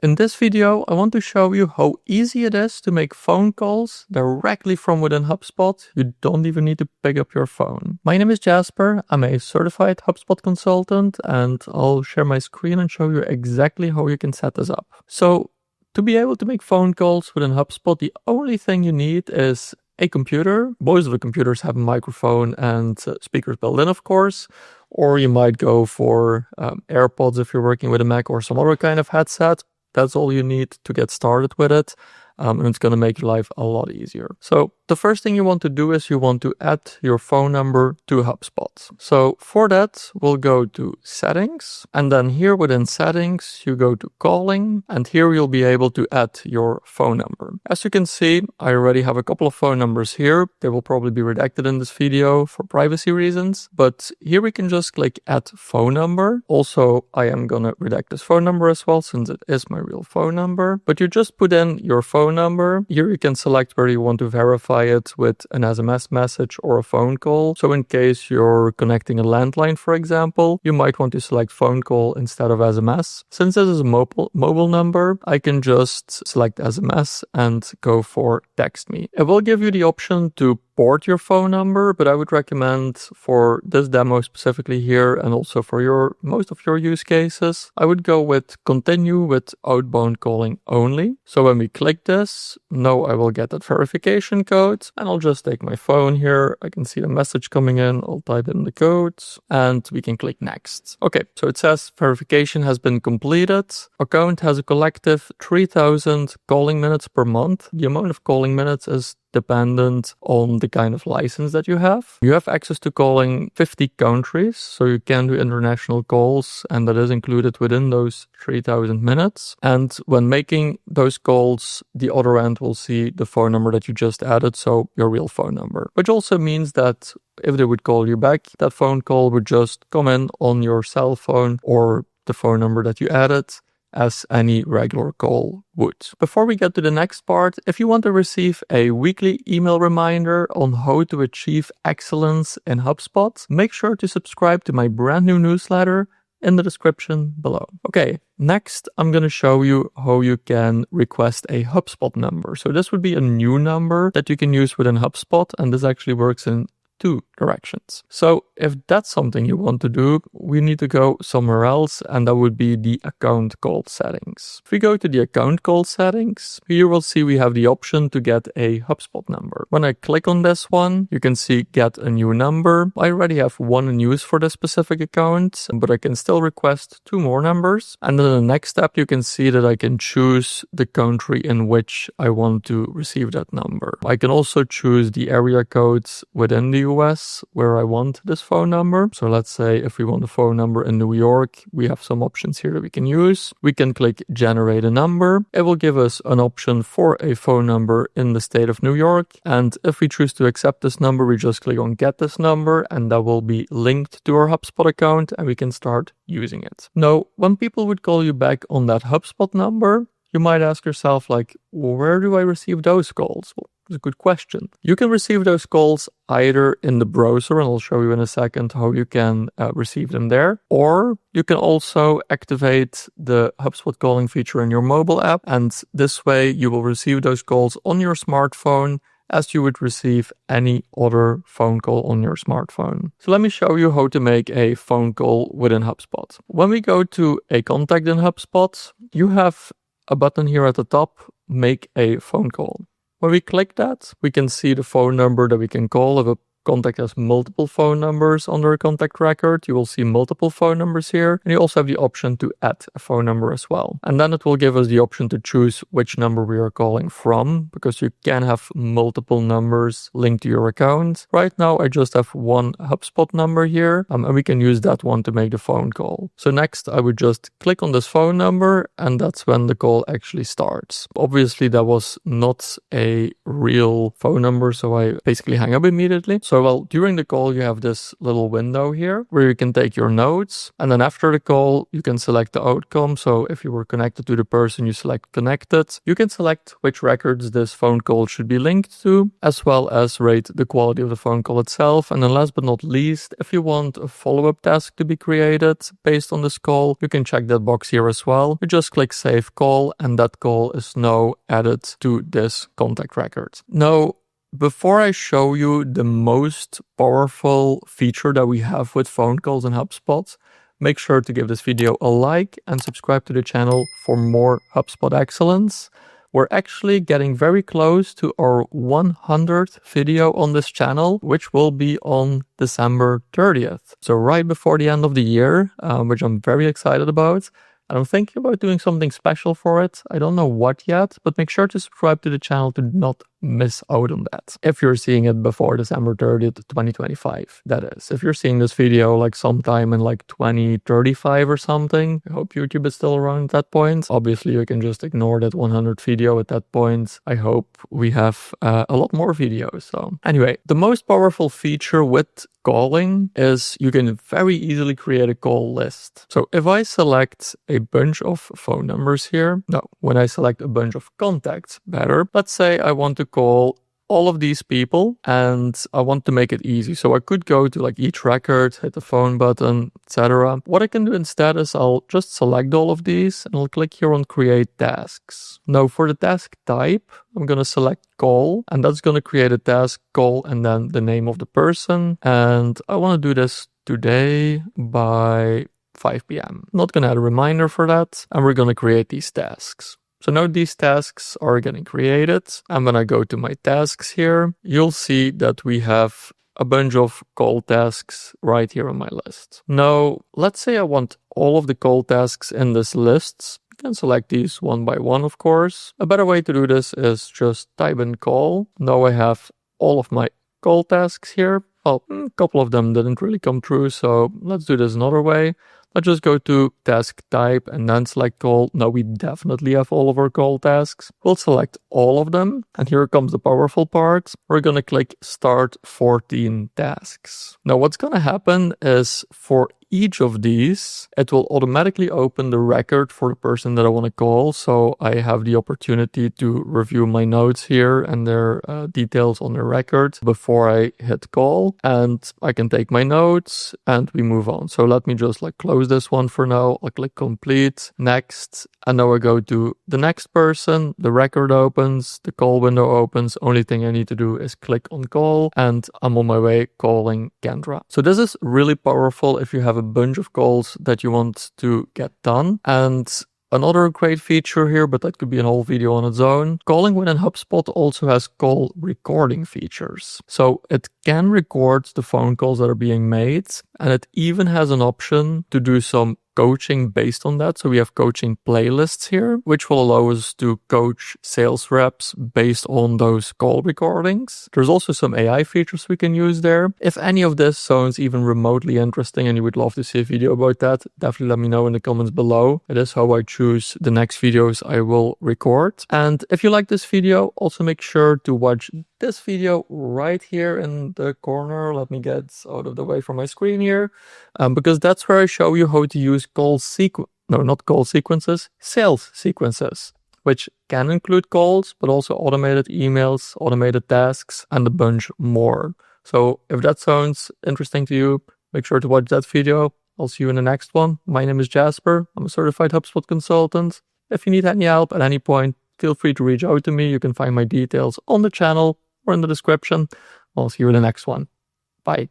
In this video, I want to show you how easy it is to make phone calls directly from within HubSpot. You don't even need to pick up your phone. My name is Jasper. I'm a certified HubSpot consultant, and I'll share my screen and show you exactly how you can set this up. So to be able to make phone calls within HubSpot, the only thing you need is a computer. Most of the computers have a microphone and speakers built in, of course. Or you might go for AirPods if you're working with a Mac or some other kind of headset. That's all you need to get started with it. And it's going to make your life a lot easier. So the first thing you want to do is you want to add your phone number to HubSpot. So for that, we'll go to settings. And then here within settings, you go to calling. And here you'll be able to add your phone number. As you can see, I already have a couple of phone numbers here. They will probably be redacted in this video for privacy reasons. But here we can just click add phone number. Also, I am going to redact this phone number as well, since it is my real phone number. But you just put in your phone number. Here you can select whether you want to verify it with an SMS message or a phone call. So in case you're connecting a landline, for example, you might want to select phone call instead of SMS. Since this is a mobile number, I can just select SMS and go for text me. It will give you the option to port your phone number, but I would recommend for this demo specifically here and also for most of your use cases, I would go with continue with outbound calling only. So when we click this, now I will get that verification code, and I'll just take my phone here. I can see the message coming in. I'll type in the codes and we can click next. Okay, so it says verification has been completed. Account has a collective 3,000 calling minutes per month. The amount of calling minutes is dependent on the kind of license that you have. You have access to calling 50 countries, so you can do international calls, and that is included within those 3,000 minutes. And when making those calls, the other end will see the phone number that you just added, so your real phone number. Which also means that if they would call you back, that phone call would just come in on your cell phone or the phone number that you added, as any regular call would. Before we get to the next part, if you want to receive a weekly email reminder on how to achieve excellence in HubSpot, make sure to subscribe to my brand new newsletter in the description below. Okay, next I'm going to show you how you can request a HubSpot number. So this would be a new number that you can use within HubSpot, and this actually works in two directions. So if that's something you want to do, we need to go somewhere else, and that would be the account call settings. If we go to the account call settings, here we'll see we have the option to get a HubSpot number. When I click on this one, you can see get a new number. I already have one in use for this specific account, but I can still request two more numbers. And then in the next step, you can see that I can choose the country in which I want to receive that number. I can also choose the area codes within the US where I want this phone number. So let's say if we want a phone number in New York, we have some options here that we can use. We can click generate a number. It will give us an option for a phone number in the state of New York. And if we choose to accept this number, we just click on get this number, and that will be linked to our HubSpot account, and we can start using it. Now, when people would call you back on that HubSpot number, you might ask yourself, like, where do I receive those calls? Well, it's a good question. You can receive those calls either in the browser, and I'll show you in a second how you can receive them there, or you can also activate the HubSpot calling feature in your mobile app, and this way you will receive those calls on your smartphone as you would receive any other phone call on your smartphone. So let me show you how to make a phone call within HubSpot. When we go to a contact in HubSpot, you have a button here at the top, make a phone call. When we click that, we can see the phone number that we can call. If a contact has multiple phone numbers under a contact record, you will see multiple phone numbers here. And you also have the option to add a phone number as well. And then it will give us the option to choose which number we are calling from, because you can have multiple numbers linked to your account. Right now, I just have one HubSpot number here, and we can use that one to make the phone call. So next, I would just click on this phone number, and that's when the call actually starts. Obviously, that was not a real phone number, so I basically hang up immediately. So So, well, during the call, you have this little window here where you can take your notes. And then after the call, you can select the outcome. So if you were connected to the person, you select connected. You can select which records this phone call should be linked to, as well as rate the quality of the phone call itself. And then last but not least, if you want a follow-up task to be created based on this call, you can check that box here as well. You just click save call, and that call is now added to this contact record. Now, before I show you the most powerful feature that we have with phone calls in HubSpot, make sure to give this video a like and subscribe to the channel for more HubSpot excellence. We're actually getting very close to our 100th video on this channel, which will be on December 30th. So right before the end of the year, which I'm very excited about. And I'm thinking about doing something special for it. I don't know what yet, but make sure to subscribe to the channel to not miss out on that. If you're seeing it before December 30th, 2025, that is. If you're seeing this video like sometime in like 2035 or something, I hope YouTube is still around at that point. Obviously, you can just ignore that 100th video at that point. I hope we have a lot more videos. So anyway, the most powerful feature with calling is you can very easily create a call list. So if I select a bunch of phone numbers here, no, when I select a bunch of contacts, better, let's say I want to call all of these people and I want to make it easy. So I could go to like each record, hit the phone button, etc. What I can do instead is I'll just select all of these and I'll click here on create tasks. Now for the task type, I'm going to select call, and that's going to create a task call and then the name of the person. And I want to do this today by 5 p.m. Not going to add a reminder for that. And we're going to create these tasks. So now these tasks are getting created. And when I go to my tasks here, you'll see that we have a bunch of call tasks right here on my list. Now, let's say I want all of the call tasks in this list. You can select these one by one, of course. A better way to do this is just type in call. Now I have all of my call tasks here. Well, a couple of them didn't really come true, so let's do this another way. Let's just go to task type and then select call. Now we definitely have all of our call tasks. We'll select all of them. And here comes the powerful part. We're going to click start 14 tasks. Now what's going to happen is for each of these, it will automatically open the record for the person that I want to call. So I have the opportunity to review my notes here and their details on the record before I hit call. And I can take my notes and we move on. So let me just like close this one for now. I'll click complete, next. And now I go to the next person. The record opens, the call window opens. Only thing I need to do is click on call and I'm on my way calling Kendra. So this is really powerful if you have a bunch of calls that you want to get done. And another great feature here, but that could be a whole video on its own. Calling within HubSpot also has call recording features. So it can record the phone calls that are being made, and it even has an option to do some coaching based on that. So we have coaching playlists here, which will allow us to coach sales reps based on those call recordings. There's also some AI features we can use there. If any of this sounds even remotely interesting and you would love to see a video about that, definitely let me know in the comments below. It is how I choose the next videos I will record. And if you like this video, also make sure to watch this video right here in the corner. Let me get out of the way from my screen here, because that's where I show you how to use sales sequences, which can include calls, but also automated emails, automated tasks, and a bunch more. So if that sounds interesting to you, make sure to watch that video. I'll see you in the next one. My name is Jasper. I'm a certified HubSpot consultant. If you need any help at any point, feel free to reach out to me. You can find my details on the channel or in the description. I'll see you in the next one. Bye.